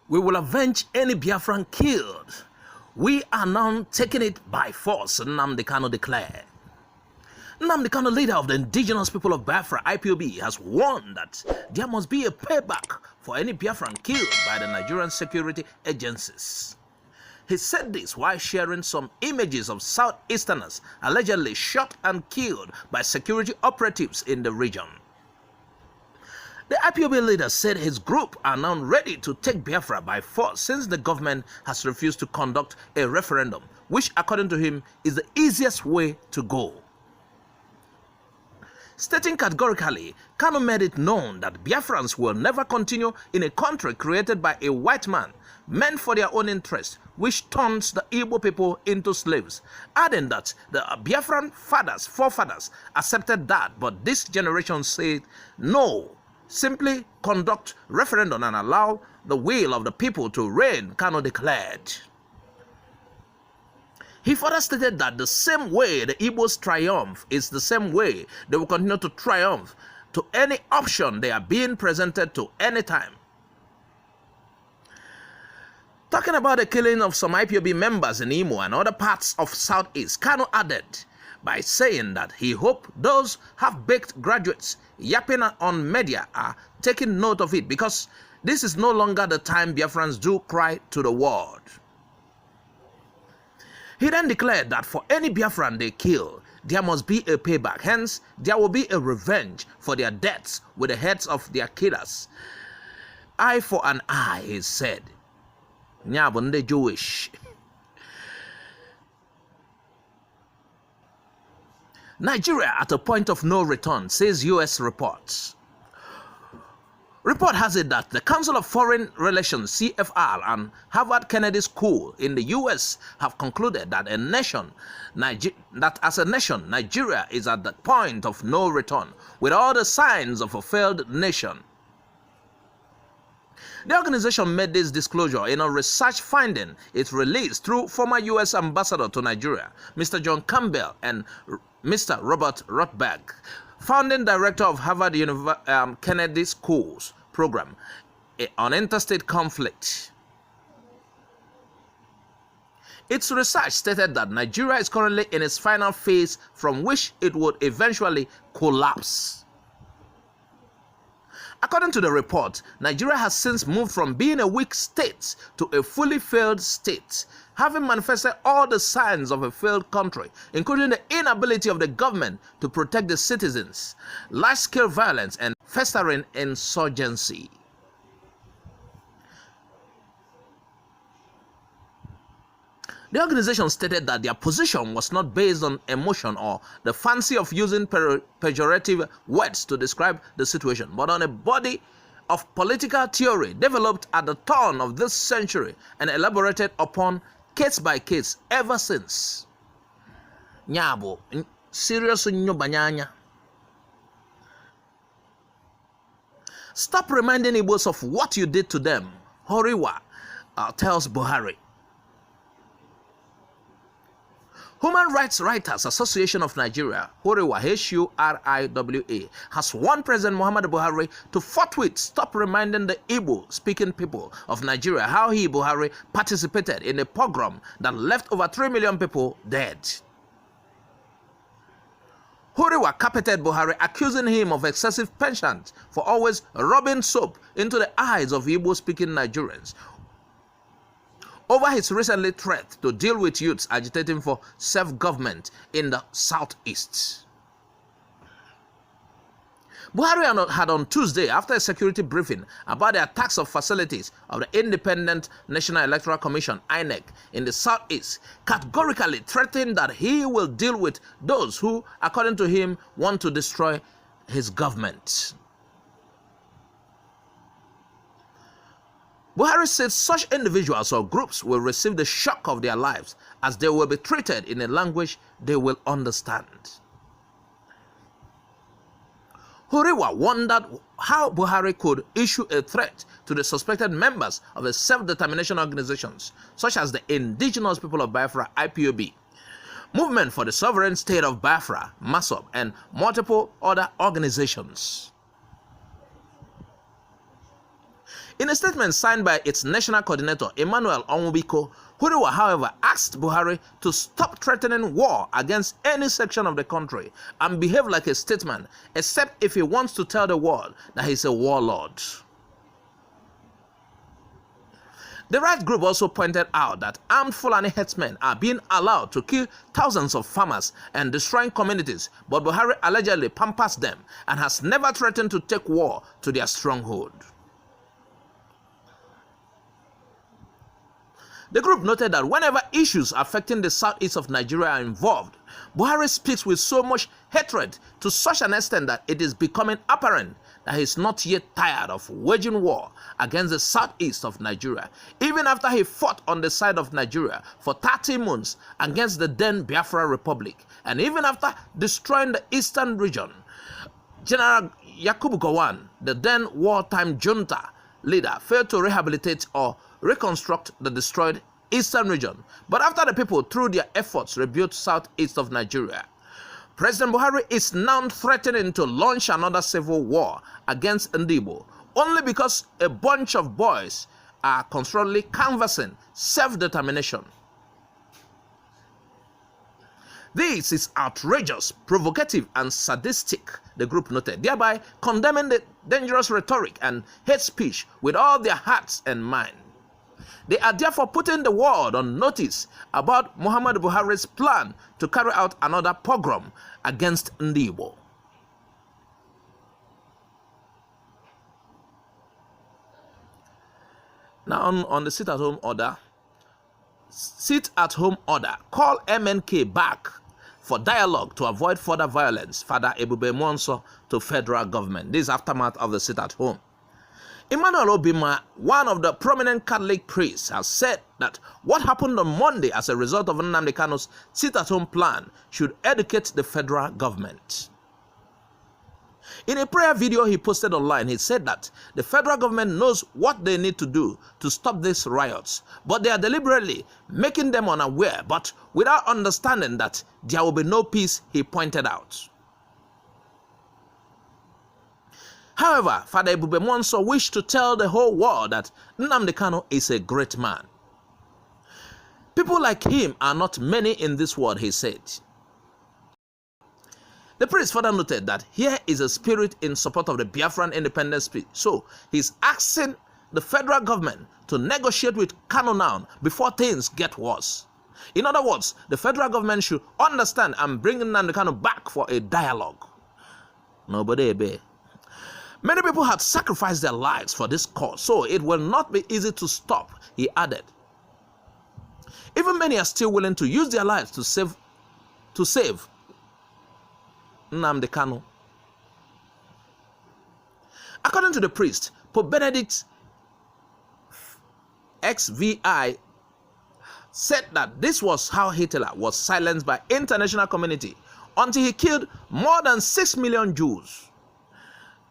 We will avenge any Biafran killed. We are now taking it by force, Nnamdi Kanu declared. Nnamdi Kanu, leader of the Indigenous people of Biafra, IPOB, has warned that there must be a payback for any Biafran killed by the Nigerian security agencies. He said this while sharing some images of Southeasterners allegedly shot and killed by security operatives in the region. The IPOB leader said his group are now ready to take Biafra by force since the government has refused to conduct a referendum, which according to him is the easiest way to go. Stating categorically, Kanu made it known that Biafrans will never continue in a country created by a white man, meant for their own interest, which turns the Igbo people into slaves, adding that the Biafran forefathers accepted that, but this generation said no. Simply conduct referendum and allow the will of the people to reign, Kanu declared. He further stated that the same way the Igbos triumph is the same way they will continue to triumph to any option they are being presented to anytime. Talking about the killing of some IPOB members in Imo and other parts of Southeast, Kanu added by saying that he hoped those half-baked graduates yapping on media are taking note of it, because this is no longer the time Biafrans do cry to the world. He then declared that for any Biafran they kill, there must be a payback. Hence, there will be a revenge for their deaths with the heads of their killers. Eye for an eye, he said. Nyabunde Jewish. Nigeria at a point of no return, says U.S. reports. Report has it that the Council of Foreign Relations, CFR, and Harvard Kennedy School in the U.S. have concluded that as a nation, Nigeria is at the point of no return, with all the signs of a failed nation. The organization made this disclosure in a research finding it released through former U.S. Ambassador to Nigeria, Mr. John Campbell, and Mr. Robert Rothberg, founding director of Harvard Kennedy School's program on interstate conflict. Its research stated that Nigeria is currently in its final phase from which it would eventually collapse. According to the report, Nigeria has since moved from being a weak state to a fully failed state, having manifested all the signs of a failed country, including the inability of the government to protect the citizens, large-scale violence, and festering insurgency. The organization stated that their position was not based on emotion or the fancy of using pejorative words to describe the situation, but on a body of political theory developed at the turn of this century and elaborated upon case by case ever since. Nyabo, serious nyobanyanya. Stop reminding Igbos of what you did to them, HURIWA tells Buhari. Human Rights Writers Association of Nigeria, HURIWA, HURIWA, has warned President Muhammadu Buhari to forthwith stop reminding the Igbo-speaking people of Nigeria how he, Buhari, participated in a pogrom that left over 3 million people dead. HURIWA carpeted Buhari, accusing him of excessive penchant for always rubbing soap into the eyes of Igbo-speaking Nigerians over his recently threat to deal with youths agitating for self-government in the southeast. Buhari had on Tuesday, after a security briefing about the attacks of facilities of the Independent National Electoral Commission, INEC, in the southeast, categorically threatened that he will deal with those who, according to him, want to destroy his government. Buhari said such individuals or groups will receive the shock of their lives as they will be treated in a language they will understand. HURIWA wondered how Buhari could issue a threat to the suspected members of the self-determination organizations such as the Indigenous People of Biafra, IPOB, Movement for the Sovereign State of Biafra, MASOB, and multiple other organizations. In a statement signed by its national coordinator, Emmanuel, HURIWA, however, asked Buhari to stop threatening war against any section of the country and behave like a statesman, except if he wants to tell the world that he's a warlord. The right group also pointed out that armed Fulani herdsmen are being allowed to kill thousands of farmers and destroying communities, but Buhari allegedly pampers them and has never threatened to take war to their stronghold. The group noted that whenever issues affecting the southeast of Nigeria are involved, Buhari speaks with so much hatred to such an extent that it is becoming apparent that he is not yet tired of waging war against the southeast of Nigeria, even after he fought on the side of Nigeria for 30 months against the then Biafra Republic, and even after destroying the eastern region. General Yakubu Gowon, the then wartime junta leader, failed to rehabilitate or reconstruct the destroyed eastern region, but after the people, through their efforts, rebuilt southeast of Nigeria. President Buhari is now threatening to launch another civil war against Ndibo, only because a bunch of boys are constantly canvassing self-determination. This is outrageous, provocative, and sadistic, the group noted, thereby condemning the dangerous rhetoric and hate speech with all their hearts and mind. They are therefore putting the world on notice about Muhammad Buhari's plan to carry out another pogrom against Ndibo. Now on the sit-at-home order, call MNK back for dialogue to avoid further violence, Father Ebube Muonso to federal government. This is aftermath of the sit-at-home. Emmanuel Obima, one of the prominent Catholic priests, has said that what happened on Monday as a result of Nnamdi Kanu's sit-at-home plan should educate the federal government. In a prayer video he posted online, he said that the federal government knows what they need to do to stop these riots, but they are deliberately making them unaware, but without understanding that there will be no peace, he pointed out. However, Father Ebube Muonso wished to tell the whole world that Nnamdi Kanu is a great man. People like him are not many in this world, he said. The priest further noted that here is a spirit in support of the Biafran independence speech, so he's asking the federal government to negotiate with Kanu now before things get worse. In other words, the federal government should understand and bring Nnamdi Kanu back for a dialogue. Nobody obey. Many people had sacrificed their lives for this cause, so it will not be easy to stop, he added. Even many are still willing to use their lives to save Nnamdi Kanu. According to the priest, Pope Benedict XVI said that this was how Hitler was silenced by international community until he killed more than 6 million Jews.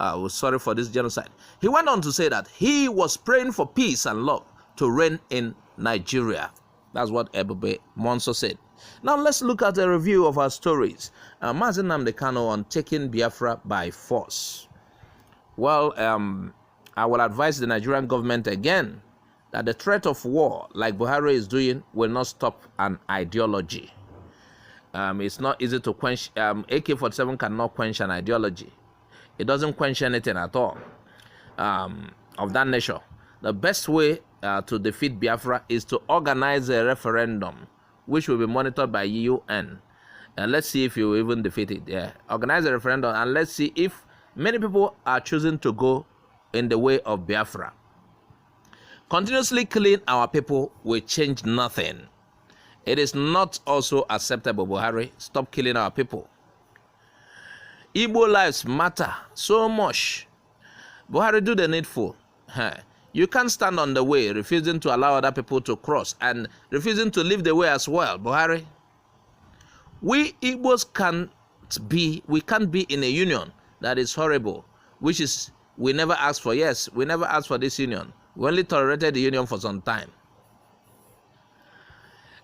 I was sorry for this genocide. He went on to say that he was praying for peace and love to reign in Nigeria. That's what Ebube Muonso said. Now let's look at a review of our stories. Mazi Nnamdi Kanu on taking Biafra by force. Well, I will advise the Nigerian government again that the threat of war, like Buhari is doing, will not stop an ideology. It's not easy to quench. AK-47 cannot quench an ideology. It doesn't quench anything at all of that nature. The best way to defeat Biafra is to organize a referendum, which will be monitored by UN. And let's see if you even defeat it. Yeah. Organize a referendum and let's see if many people are choosing to go in the way of Biafra. Continuously killing our people will change nothing. It is not also acceptable, Buhari. Stop killing our people. Igbo lives matter so much. Buhari, do the needful. You can't stand on the way, refusing to allow other people to cross and refusing to leave the way as well, Buhari. We Igbos can't be in a union that is horrible, which is we never asked for. Yes, we never asked for this union. We only tolerated the union for some time.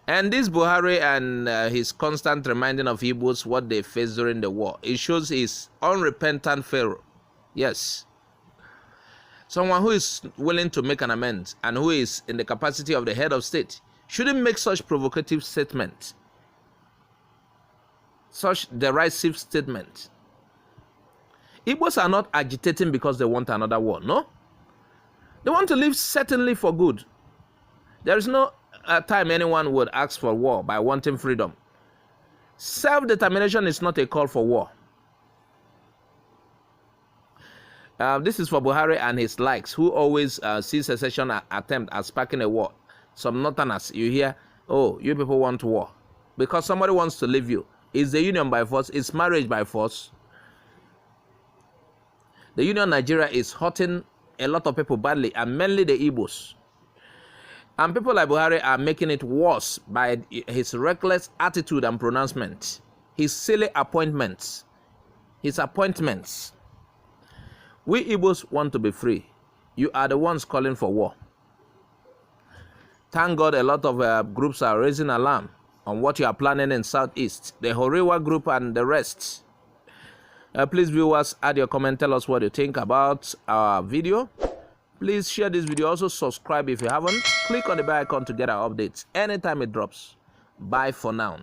And this Buhari and his constant reminding of Igbos what they faced during the war, it shows his unrepentant pharaoh. Yes. Someone who is willing to make an amends and who is in the capacity of the head of state shouldn't make such provocative statements, such derisive statements. Igbos are not agitating because they want another war, no. They want to live certainly for good. There is no time anyone would ask for war by wanting freedom. Self-determination is not a call for war. This is for Buhari and his likes, who always see secession attempt as sparking a war. Some northerners, you hear, oh, you people want war. Because somebody wants to leave you. Is the union by force? Is marriage by force? The union Nigeria is hurting a lot of people badly, and mainly the Igbos. And people like Buhari are making it worse by his reckless attitude and pronouncement, his silly appointments, his appointments. We Igbos want to be free. You are the ones calling for war. Thank God a lot of groups are raising alarm on what you are planning in Southeast. The HURIWA group and the rest. Please, viewers, add your comment. Tell us what you think about our video. Please share this video. Also, subscribe if you haven't. Click on the bell icon to get our updates anytime it drops. Bye for now.